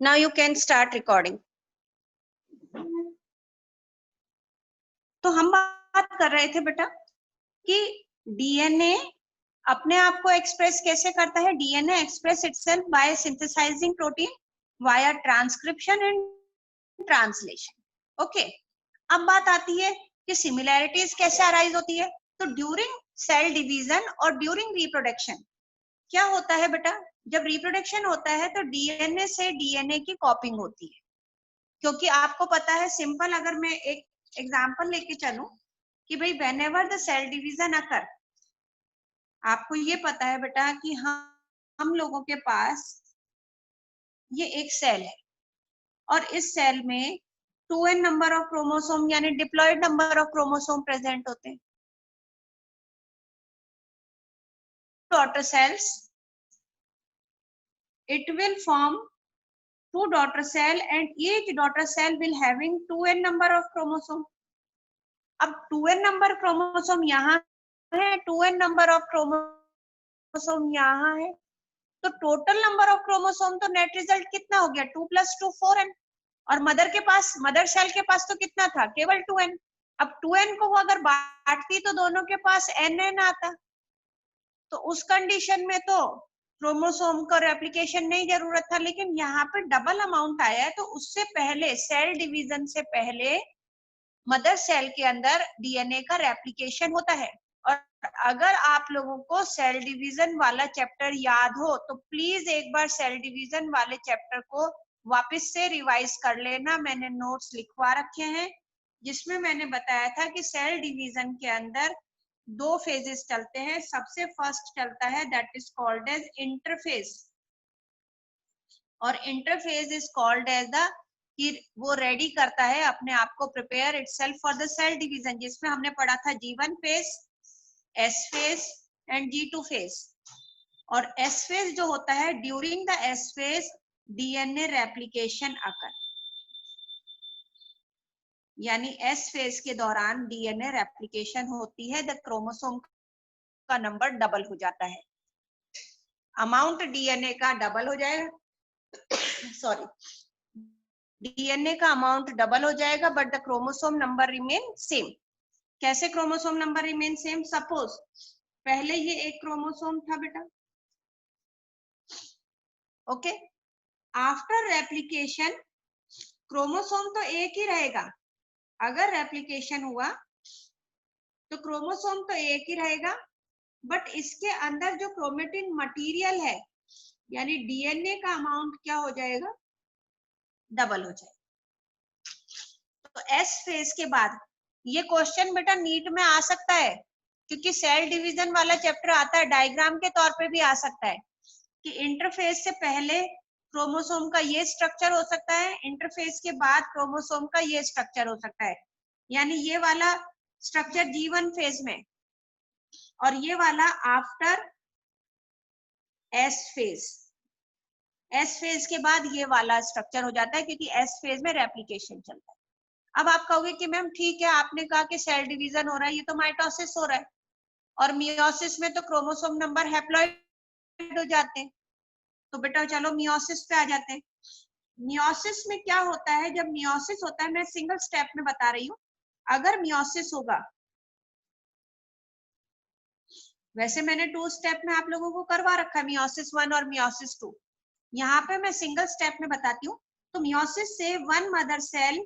Now you can start recording. तो हम बात कर रहे थे बेटा कि डीएनए अपने आप को एक्सप्रेस कैसे करता है. DNA express itself by synthesising protein via transcription and translation. Okay, अब बात आती है कि सिमिलैरिटीज कैसे अराइज होती है. तो ड्यूरिंग सेल डिवीजन और ड्यूरिंग रिप्रोडक्शन क्या होता है बेटा, जब रिप्रोडक्शन होता है तो डीएनए से डीएनए की कॉपिंग होती है. क्योंकि आपको पता है, सिंपल अगर मैं एक एग्जांपल लेके चलूं कि भाई whenever the cell division occur, आपको ये पता है बेटा कि हम लोगों के पास ये एक सेल है और इस सेल में 2n नंबर ऑफ क्रोमोसोम यानी diploid number of chromosome present होते हैं. Daughter cells, it will form two daughter cell and each daughter cell will having 2n number of chromosome. अब 2n नंबर क्रोमोसोम यहाँ है, 2n number of chromosome यहाँ है, तो total number of chromosome तो net result कितना हो गया, 2 + 2 4n. और मदर के पास, मदर सेल के पास तो कितना था, केवल 2n. अब 2n को वो अगर बांटती तो दोनों के पास nn आता. तो उस कंडीशन में तो क्रोमोसोम का रेप्लिकेशन नहीं जरूरत था. लेकिन यहाँ पे डबल अमाउंट आया है, तो उससे पहले सेल डिवीजन से पहले मदर सेल के अंदर डीएनए का रेप्लिकेशन होता है. और अगर आप लोगों को सेल डिवीजन वाला चैप्टर याद हो तो प्लीज एक बार सेल डिवीजन वाले चैप्टर को वापस से रिवाइज कर लेना. मैंने नोट्स लिखवा रखे हैं जिसमें मैंने बताया था कि सेल डिवीजन के अंदर 2 फेजेस चलते हैं. सबसे फर्स्ट चलता है that is called as interphase, और interphase is called as the, कि वो रेडी करता है अपने आप को, prepare itself for the cell division, जिसमें हमने पढ़ा था G1 phase, S phase and G2 phase. और S फेज जो होता है, during the S phase DNA replication occur, यानी S फेज के दौरान डीएनए रेप्लिकेशन होती है. द क्रोमोसोम का नंबर डबल हो जाता है, अमाउंट डीएनए का डबल हो जाएगा, सॉरी, डीएनए का अमाउंट डबल हो जाएगा, but the chromosome number remain same. कैसे chromosome number remain same? Suppose पहले ये एक क्रोमोसोम था बेटा, ओके, आफ्टर रेप्लिकेशन क्रोमोसोम तो एक ही रहेगा. अगर रेप्लिकेशन हुआ तो क्रोमोसोम तो एक ही रहेगा, बट इसके अंदर जो क्रोमेटिन मटेरियल है यानी डीएनए का अमाउंट क्या हो जाएगा, डबल हो जाएगा. तो एस फेज के बाद ये क्वेश्चन बेटा नीट में आ सकता है, क्योंकि सेल डिवीजन वाला चैप्टर आता है, डायग्राम के तौर पे भी आ सकता है कि इंटरफेज से पहले क्रोमोसोम का ये स्ट्रक्चर हो सकता है, इंटरफेज के बाद क्रोमोसोम का ये स्ट्रक्चर हो सकता है. यानी ये वाला स्ट्रक्चर G1 फेज में और ये वाला after S phase. S phase के बाद ये वाला स्ट्रक्चर हो जाता है, क्योंकि S फेज में रेप्लिकेशन चलता है. अब आप कहोगे कि मैम ठीक है, आपने कहा कि सेल डिवीजन हो रहा है, ये तो माइटोसिस हो रहा है, और मियोसिस में तो क्रोमोसोम नंबर हैप्लॉइड हो जाते हैं. तो बेटा चलो मियोसिस पे आ जाते हैं. मियोसिस में क्या होता है, जब मियोसिस होता है, मैं सिंगल स्टेप में बता रही हूँ, अगर मियोसिस होगा, वैसे मैंने 2 स्टेप में आप लोगों को करवा रखा है, मियोसिस 1 और मियोसिस 2. यहाँ पे मैं सिंगल स्टेप में बताती हूँ. तो मियोसिस से 1 mother cell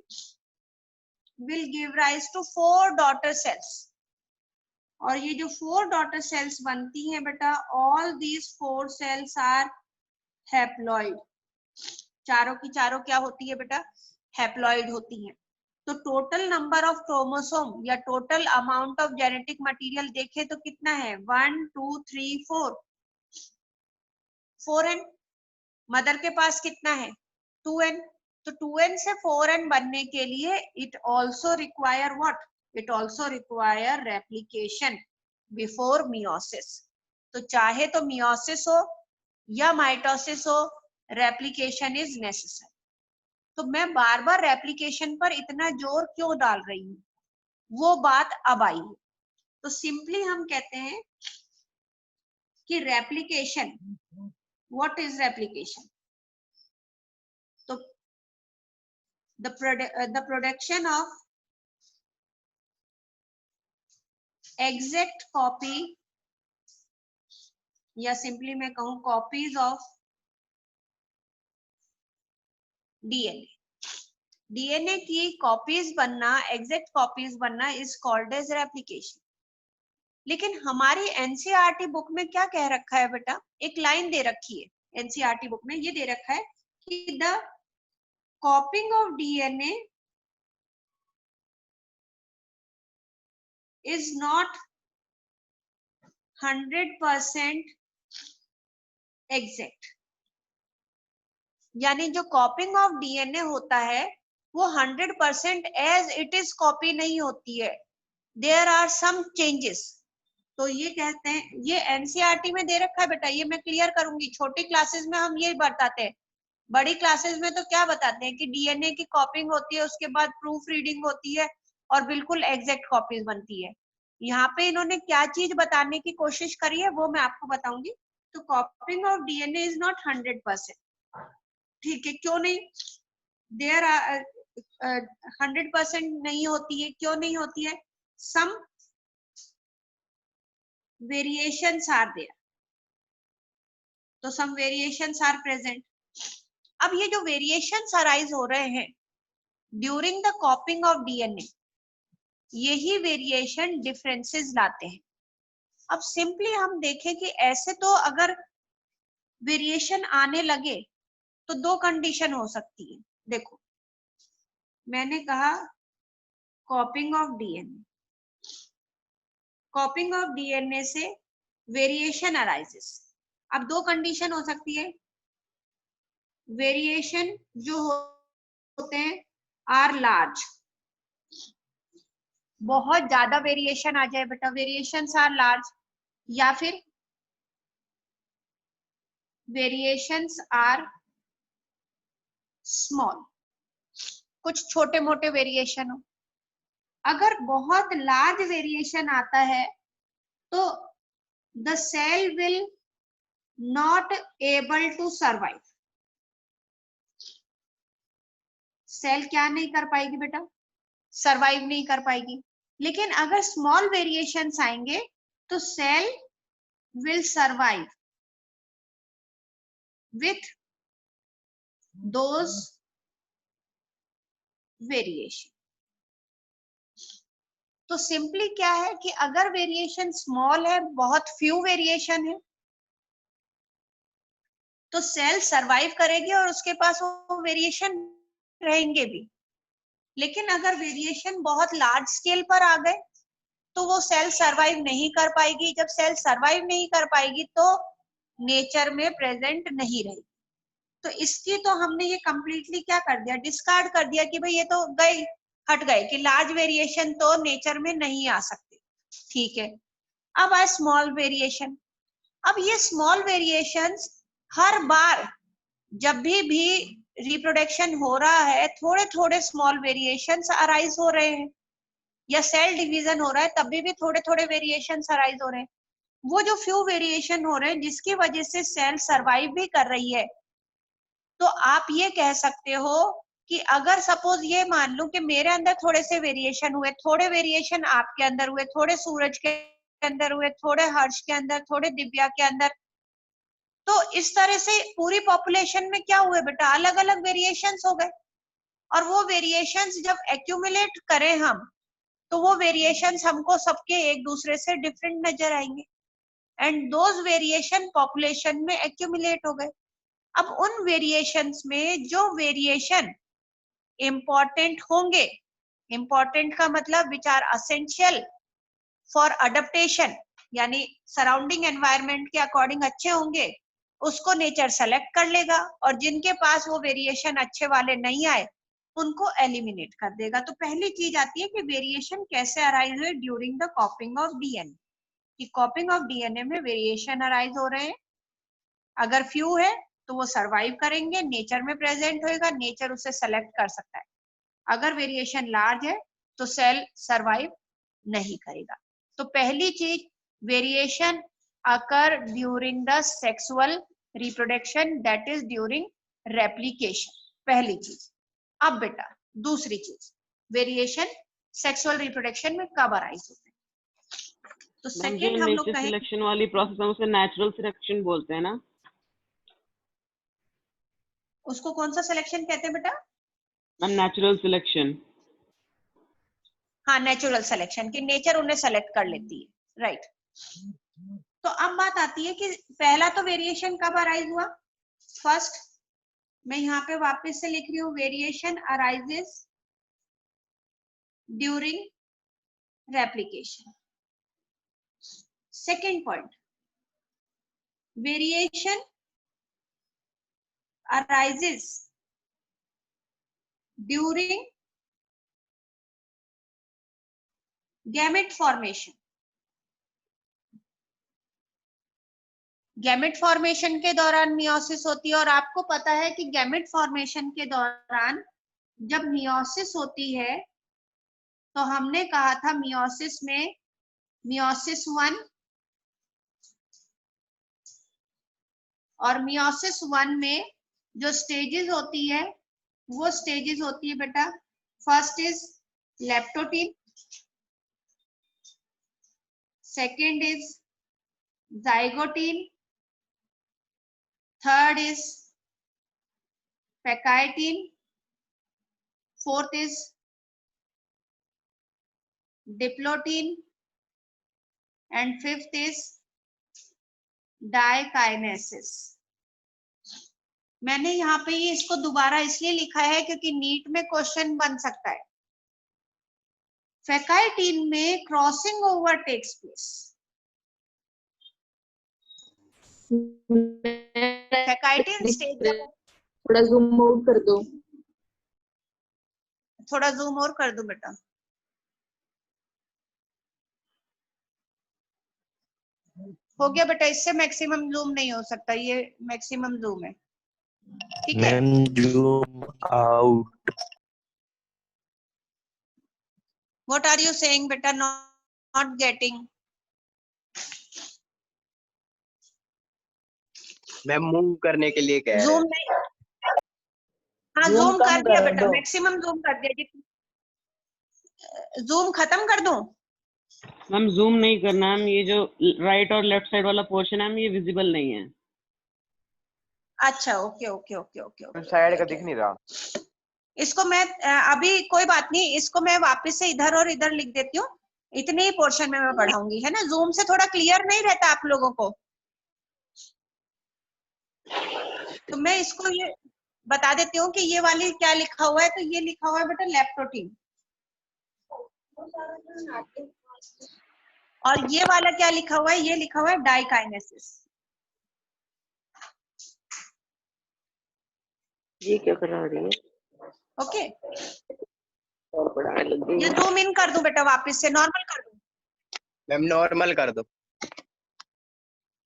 will give rise to 4 daughter cells, और ये जो 4 daughter cells बनती हैं बेटा, all these 4 cells are haploid. चारों की चारों क्या होती है बेटा, हैप्लॉइड होती हैं. तो टोटल नंबर ऑफ क्रोमोसोम या total amount of genetic material देखे तो कितना है, 1 2 3 4, 4n. मदर के पास कितना है, 2n. तो 2n से 4n बनने के लिए it also require what, it also require replication before meiosis. तो चाहे तो मियोसिस हो या माइटोसिस हो, रेप्लिकेशन इज नेसेसरी. तो मैं बार बार रेप्लिकेशन पर इतना जोर क्यों डाल रही हूँ, वो बात अब आई है. तो सिंपली हम कहते हैं कि रेप्लिकेशन, व्हाट इज रेप्लिकेशन? तो the production of exact copy या सिंपली मैं कहूं कॉपीज ऑफ डीएनए की कॉपीज बनना, एग्जैक्ट कॉपीज बनना इज कॉल्ड एज रेप्लिकेशन। लेकिन हमारी एनसीईआरटी बुक में क्या कह रखा है बेटा, एक लाइन दे रखी है एनसीईआरटी बुक में, ये दे रखा है कि the कॉपिंग of DNA is not 100% exact. यानी जो कॉपिंग ऑफ डीएनए होता है वो 100% एज इट इज कॉपी नहीं होती है, देयर आर सम चेंजेस। तो ये कहते हैं, ये एनसीईआरटी में दे रखा है बेटा, ये मैं क्लियर करूंगी। छोटी क्लासेस में हम ये बताते हैं, बड़ी क्लासेस में तो क्या बताते हैं कि डीएनए की कॉपिंग होती है, उसके बाद प्रूफ रीडिंग होती है और बिल्कुल एग्जैक्ट कॉपीज बनती है। यहाँ पे इन्होंने क्या चीज बताने की कोशिश करी है वो मैं आपको बताऊंगी। तो कॉपिंग ऑफ डीएनए इज नॉट 100%, ठीक है? क्यों नहीं? देयर 100% नहीं होती है, क्यों नहीं होती है? सम वेरिएशंस आर देयर, तो सम वेरिएशंस आर प्रेजेंट। अब ये जो वेरिएशंस अराइज हो रहे हैं ड्यूरिंग द कॉपिंग ऑफ डीएनए, यही वेरिएशन डिफरेंसेस लाते हैं। अब सिंपली हम देखें कि ऐसे तो अगर वेरिएशन आने लगे तो दो कंडीशन हो सकती है। देखो, मैंने कहा कॉपिंग ऑफ डीएनए, कॉपिंग ऑफ डीएनए से वेरिएशन अराइजेस। अब दो कंडीशन हो सकती है, वेरिएशन जो होते हैं आर लार्ज, बहुत ज्यादा वेरिएशन आ जाए बेटा, वेरिएशंस आर लार्ज, या फिर वेरिएशंस आर स्मॉल, कुछ छोटे मोटे वेरिएशन हो। अगर बहुत लार्ज वेरिएशन आता है तो the cell will not able to survive, cell क्या नहीं कर पाएगी बेटा? सर्वाइव नहीं कर पाएगी। लेकिन अगर स्मॉल वेरिएशंस आएंगे तो cell will survive with those variation. तो सिंपली क्या है कि अगर वेरिएशन स्मॉल है, बहुत फ्यू वेरिएशन है, तो सेल सरवाइव करेगी और उसके पास वो वेरिएशन रहेंगे भी। लेकिन अगर वेरिएशन बहुत लार्ज स्केल पर आ गए तो वो सेल सरवाइव नहीं कर पाएगी। जब सेल सरवाइव नहीं कर पाएगी तो नेचर में प्रेजेंट नहीं रहेगी। तो इसकी तो हमने ये कंप्लीटली क्या कर दिया, डिस्कार्ड कर दिया कि भाई ये तो गए, हट गए कि लार्ज वेरिएशन तो नेचर में नहीं आ सकते, ठीक है? अब आए स्मॉल वेरिएशन। अब ये स्मॉल वेरिएशंस हर बार जब भी रिप्रोडक्शन हो रहा है, थोड़े थोड़े स्मॉल वेरिएशंस अराइज हो रहे हैं, या सेल डिवीजन हो रहा है तब भी थोड़े थोड़े वेरिएशंस अराइज हो रहे हैं। वो जो फ्यू वेरिएशन हो रहे हैं जिसकी वजह से सेल सरवाइव भी कर रही है, तो आप ये कह सकते हो कि अगर सपोज ये मान लूं कि मेरे अंदर थोड़े से वेरिएशन हुए, थोड़े वेरिएशन आपके अंदर हुए, थोड़े सूरज के अंदर हुए, थोड़े हर्ष के अंदर, थोड़े दिव्या के अंदर, तो इस तरह से पूरी पॉपुलेशन में क्या हुए बेटा, अलग अलग वेरिएशंस हो गए। और वो वेरिएशंस जब एक्यूमुलेट करें हम तो वो वेरिएशंस हमको सबके एक दूसरे से डिफरेंट नजर आएंगे, एंड दोज वेरिएशन पॉपुलेशन में एक्यूमुलेट हो गए। अब उन वेरिएशंस में जो वेरिएशन इंपॉर्टेंट होंगे, इंपॉर्टेंट का मतलब which are essential for adaptation, यानी सराउंडिंग एनवायरनमेंट के अकॉर्डिंग अच्छे होंगे, उसको नेचर सेलेक्ट कर लेगा, और जिनके पास वो वेरिएशन अच्छे वाले नहीं आए उनको एलिमिनेट कर देगा। तो पहली चीज आती है कि वेरिएशन कैसे अराइज हुए ड्यूरिंग द कॉपिंग ऑफ डीएनए, कि कॉपिंग ऑफ डीएनए में वेरिएशन अराइज हो रहे हैं। अगर फ्यू है तो वो सरवाइव करेंगे, नेचर में प्रेजेंट होएगा, नेचर उसे सेलेक्ट कर सकता है। अगर वेरिएशन लार्ज है तो सेल सरवाइव नहीं करेगा। तो पहली चीज, variation occur during the sexual reproduction, that is during replication, पहली चीज। अब बेटा दूसरी चीज, वेरिएशन सेक्सुअल रिप्रोडक्शन में कब अराइज होते हैं? तो सेकंड हम लोग नेचर कहें सिलेक्शन वाली प्रोसेस हम उसे नेचुरल सिलेक्शन बोलते हैं ना? उसको कौन सा सिलेक्शन कहते हैं बेटा? Ma'am natural selection. हाँ, नेचुरल सिलेक्शन, कि नेचर उन्हें सेलेक्ट कर लेती है, राइट। तो अब बात आती है कि पहला तो वेरिएशन कब अराइज हुआ? फर्स्ट, मैं यहाँ पे वापस से लिख रही हूँ, variation arises during replication. Second point, variation arises during gamete formation. Gamete formation के दौरान मियोसिस होती है, और आपको पता है कि गैमेट फॉर्मेशन के दौरान जब मियोसिस होती है तो हमने कहा था मियोसिस में मियोसिस 1 और मियोसिस 1 में जो स्टेजेस होती है वो स्टेजेस होती है बेटा, first is leptotene, second is zygotene, third is pachytene, fourth is diplotene and fifth is diakinesis. मैंने यहाँ पे ये इसको दोबारा इसलिए लिखा है क्योंकि नीट में क्वेश्चन बन सकता है। फेकाइटीन में crossing over takes place. Pachytene stage, थोड़ा जूम आउट कर दो। थोड़ा जूम और कर दो बेटा। हो गया बेटा, इससे मैक्सिमम जूम नहीं हो सकता, ये मैक्सिमम जूम है, ठीक है। Ma'am zoom out. What are you saying बेटा? Not getting. मैम मूव करने के लिए कह रहे जूम हैं। नहीं, हाँ जूम कर दिया बेटा, मैक्सिमम जूम कर दिया। जूम खत्म कर दूं? मैम जूम नहीं करना है, ये जो राइट और लेफ्ट साइड वाला पोर्शन है ये विजिबल नहीं है। अच्छा, okay okay okay okay okay, side का दिख नहीं रहा। इसको मैं अभी कोई बात नहीं, इसको मैं वापस से इधर और इधर लिख देती हूँ, इतने ही पोर्शन में मैं पढ़ाऊंगी, है ना। जूम से थोड़ा क्लियर नहीं रहता आप लोगों को, तो मैं इसको ये बता देती हूँ कि ये वाली क्या लिखा हुआ है। तो ये लिखा हुआ है बेटा लेप्टोटीन, और ये वाला क्या लिखा हुआ है? ये लिखा हुआ है डाइकाइनेसिस। ये क्या करा रही है? ओके, और पढ़ाने लग गई। ये जूम इन कर दूं बेटा, वापस से नॉर्मल कर दूं? मैम नॉर्मल कर दो।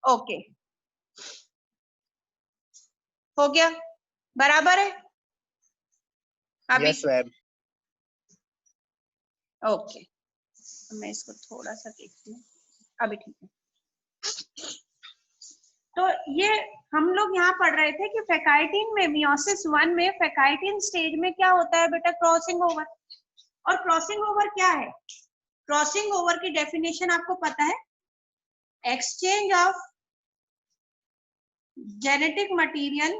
ओके, हो गया, बराबर है अभी? Yes ma'am. ओके, मैं इसको थोड़ा सा देखती हूँ, अभी ठीक है। तो ये हम लोग यहाँ पढ़ रहे थे कि फेकाइटीन में, मियोसिस 1 में फेकाइटीन स्टेज में क्या होता है बेटा? Crossing over. और क्रॉसिंग ओवर क्या है? क्रॉसिंग ओवर की डेफिनेशन आपको पता है, exchange of genetic material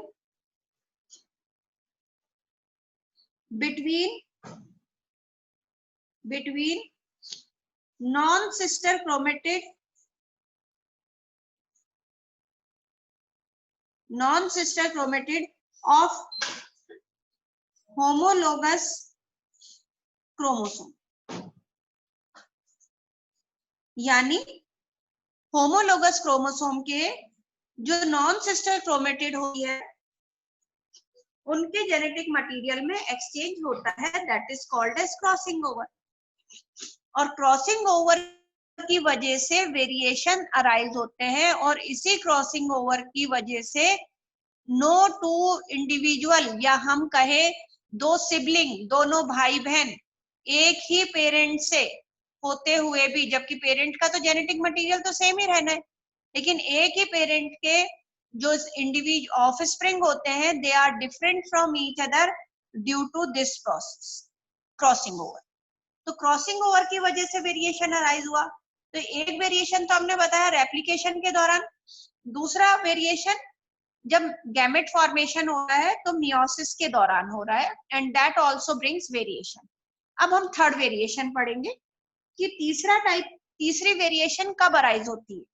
between non-sister chromatid of homologous chromosome। यानी होमोलोगस क्रोमोसोम के जो नॉन सिस्टर क्रोमेटिड होती है उनके जेनेटिक मटेरियल में एक्सचेंज होता है, that is called as crossing over. और क्रॉसिंग ओवर की वजह से वेरिएशन अराइज होते हैं, और इसी क्रॉसिंग ओवर की वजह से नो टू इंडिविजुअल, या हम कहे दो सिबलिंग, दोनों भाई बहन एक ही पेरेंट से होते हुए भी, जबकि पेरेंट का तो जेनेटिक मटेरियल तो सेम ही रहना है, लेकिन एक ही पेरेंट के जो इंडिविजुअल ऑफस्प्रिंग होते हैं, they are different from each other due to this process crossing over. तो क्रॉसिंग ओवर की वजह से वेरिएशन अराइज हुआ। तो एक वेरिएशन तो हमने बताया रेप्लिकेशन के दौरान, दूसरा वेरिएशन जब गैमेट फॉर्मेशन हो रहा है तो मियोसिस के दौरान हो रहा है, and that also brings variation. अब हम थर्ड वेरिएशन पढ़ेंगे कि तीसरी वेरिएशन कब अराइज होती है।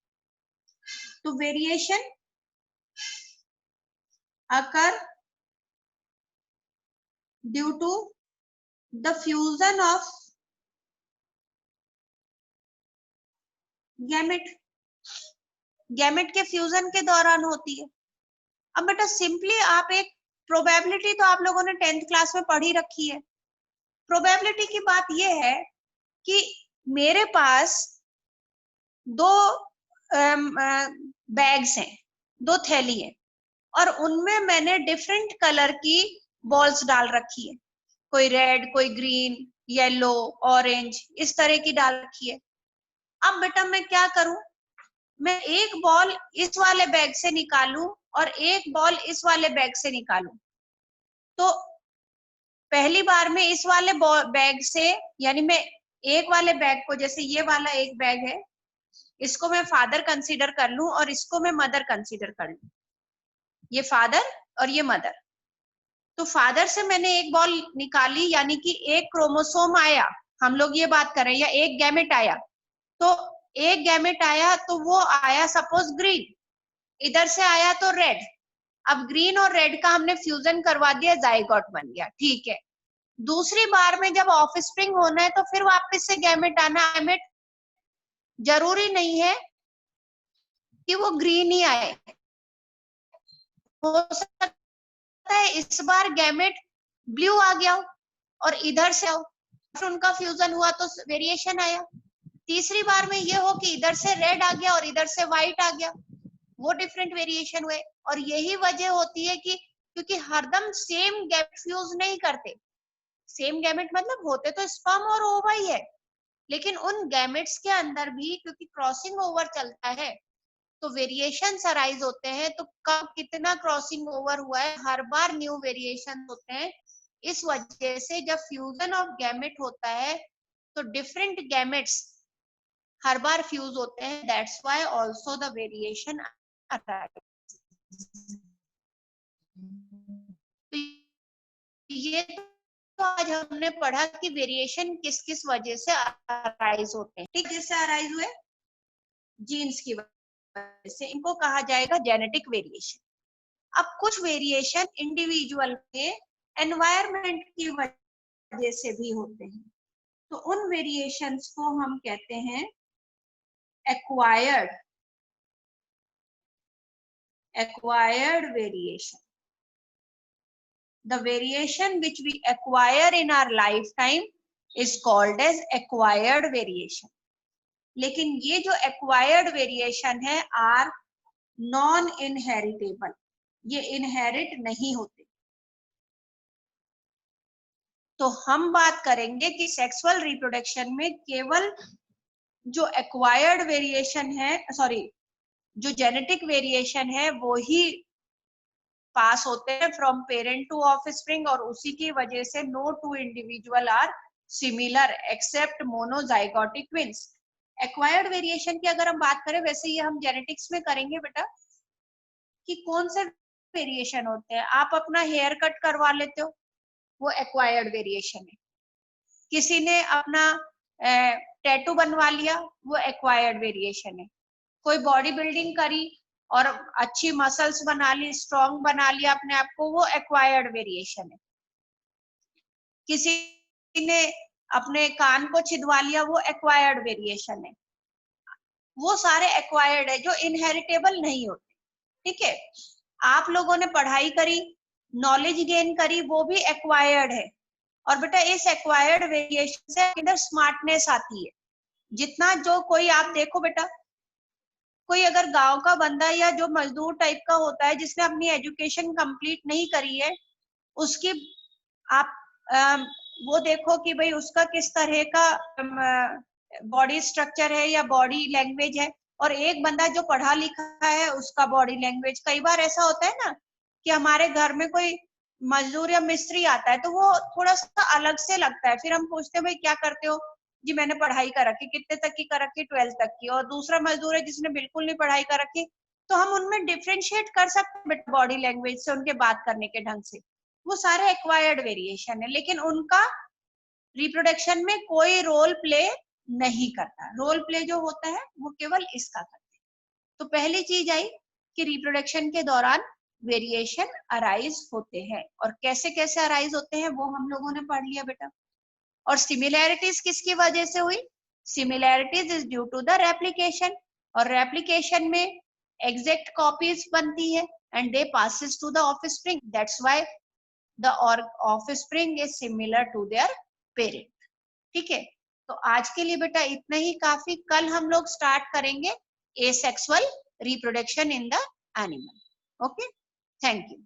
तो variation occur due to the fusion of gamete के फ्यूजन के दौरान होती है। अब बेटा सिंपली आप एक प्रोबेबिलिटी तो आप लोगों ने 10th क्लास में पढ़ी रखी है। प्रोबेबिलिटी की बात यह है कि मेरे पास दो बैग्स हैं, दो थैली है, और उनमें मैंने डिफरेंट कलर की बॉल्स डाल रखी है, कोई रेड, कोई ग्रीन, येलो, ऑरेंज, इस तरह की डाल रखी है। अब बेटा मैं क्या करूं, मैं एक बॉल इस वाले बैग से निकालूं और एक बॉल इस वाले बैग से निकालूं। तो पहली बार में इस वाले बैग से, यानी मैं एक वाले बैग को, जैसे ये वाला एक बैग है, इसको मैं फादर कंसीडर कर लूं और इसको मैं मदर कंसीडर कर लूं, ये फादर और ये मदर। तो फादर से मैंने एक बॉल निकाली, यानी कि एक क्रोमोसोम आया, हम लोग ये बात कर रहे हैं, या एक गैमेट आया। तो एक गैमेट आया तो वो आया सपोज ग्रीन, इधर से आया तो रेड। अब ग्रीन और रेड का हमने फ्यूजन करवा दिया, जाइगोट बन गया, ठीक है। दूसरी बार में जब ऑफस्प्रिंग होना है तो फिर वापस से गैमेट आना। गैमेट जरूरी नहीं है कि वो ग्रीन ही आए, हो सकता है इस बार गैमेट ब्लू आ गया हो और इधर से आओ, उनका फ्यूजन हुआ तो वेरिएशन आया। तीसरी बार में ये हो कि इधर से रेड आ गया और इधर से व्हाइट आ गया, वो डिफरेंट वेरिएशन हुए। और यही वजह होती है कि क्योंकि हरदम सेम गैमेट फ्यूज नहीं करते। सेम गैमेट मतलब होते तो स्पर्म और ओवा ही है, लेकिन उन गैमेट्स के अंदर भी क्योंकि क्रॉसिंग ओवर चलता है तो वेरिएशंस अराइज होते हैं। तो कब कितना क्रॉसिंग ओवर हुआ है, हर बार न्यू वेरिएशन होते हैं। इस वजह से जब फ्यूजन ऑफ गैमेट होता है तो डिफरेंट गैमेट्स हर बार फ्यूज होते हैं, that's why also the variation arise. ये तो आज हमने पढ़ा कि वेरिएशन किस किस वजह से अराइज होते हैं। ठीक, जैसे अराइज हुए जीन्स की वजह से, इनको कहा जाएगा जेनेटिक वेरिएशन। अब कुछ वेरिएशन इंडिविजुअल के एनवायरनमेंट की वजह से भी होते हैं, तो उन वेरिएशंस को हम कहते हैं acquired variation. The variation which we acquire in our lifetime is called as acquired variation. लेकिन ये जो acquired variation है are non inheritable, ये inherit नहीं होते। तो हम बात करेंगे कि सेक्सुअल रिप्रोडक्शन में केवल जो acquired variation है, सॉरी जो जेनेटिक वेरिएशन है वो ही पास होते हैं फ्रॉम पेरेंट टू ऑफस्प्रिंग, और उसी की वजह से no two individual are similar except monozygotic twins. Acquired variation की अगर हम बात करें, वैसे ये हम जेनेटिक्स में करेंगे बेटा, कि कौन से वेरिएशन होते हैं। आप अपना हेयर कट करवा लेते हो, वो एक्वायर्ड वेरिएशन है। किसी ने अपना टैटू बनवा लिया, वो एक्वायर्ड वेरिएशन है। कोई बॉडी बिल्डिंग करी और अच्छी मसल्स बना ली, स्ट्रॉन्ग बना लिया अपने आप को, वो एक्वायर्ड वेरिएशन है। किसी ने अपने कान को छिदवा लिया, वो एक्वायर्ड वेरिएशन है। वो सारे एक्वायर्ड है जो इनहेरिटेबल नहीं होते। ठीक है, आप लोगों ने पढ़ाई करी, नॉलेज गेन करी, वो भी एक्वायर्ड है। और बेटा इस एक्वायर्ड वेरिएशन से अंदर स्मार्टनेस आती है। जितना जो कोई आप देखो बेटा, कोई अगर गांव का बंदा या जो मजदूर टाइप का होता है जिसने अपनी एजुकेशन कंप्लीट नहीं करी है, उसकी आप वो देखो कि भाई उसका किस तरह का बॉडी स्ट्रक्चर है या बॉडी लैंग्वेज है, और एक बंदा जो पढ़ा लिखा है उसका बॉडी लैंग्वेज। कई बार ऐसा होता है ना कि हमारे घर में कोई मजदूर या मिस्त्री आता है तो वो थोड़ा सा अलग से लगता है। फिर हम पूछते हैं भाई क्या करते हो, जी मैंने पढ़ाई कर रखी, कितने तक की कर रखी, 12th तक की। और दूसरा मजदूर है जिसने बिल्कुल नहीं पढ़ाई कर रखी, तो हम उनमें डिफ्रेंशिएट कर सकते हैं बॉडी लैंग्वेज से, उनके बात करने के ढंग से। वो सारे एक्वायर्ड वेरिएशन है, लेकिन उनका रिप्रोडक्शन में कोई रोल प्ले नहीं करता। रोल प्ले जो होता है वो केवल इसका करते हैं। तो पहली चीज आई कि रिप्रोडक्शन के दौरान वेरिएशन अराइज होते हैं, और कैसे कैसे अराइज होते हैं वो हम लोगों ने पढ़ लिया बेटा। और सिमिलैरिटीज किसकी वजह से हुई? Similarities is due to the replication, और रेप्लिकेशन में एग्जैक्ट कॉपीज बनती है and they passes to the offspring, that's why the offspring is similar to their parent. ठीक है, तो आज के लिए बेटा इतना ही काफी। कल हम लोग स्टार्ट करेंगे asexual reproduction in the animal. Okay, thank you.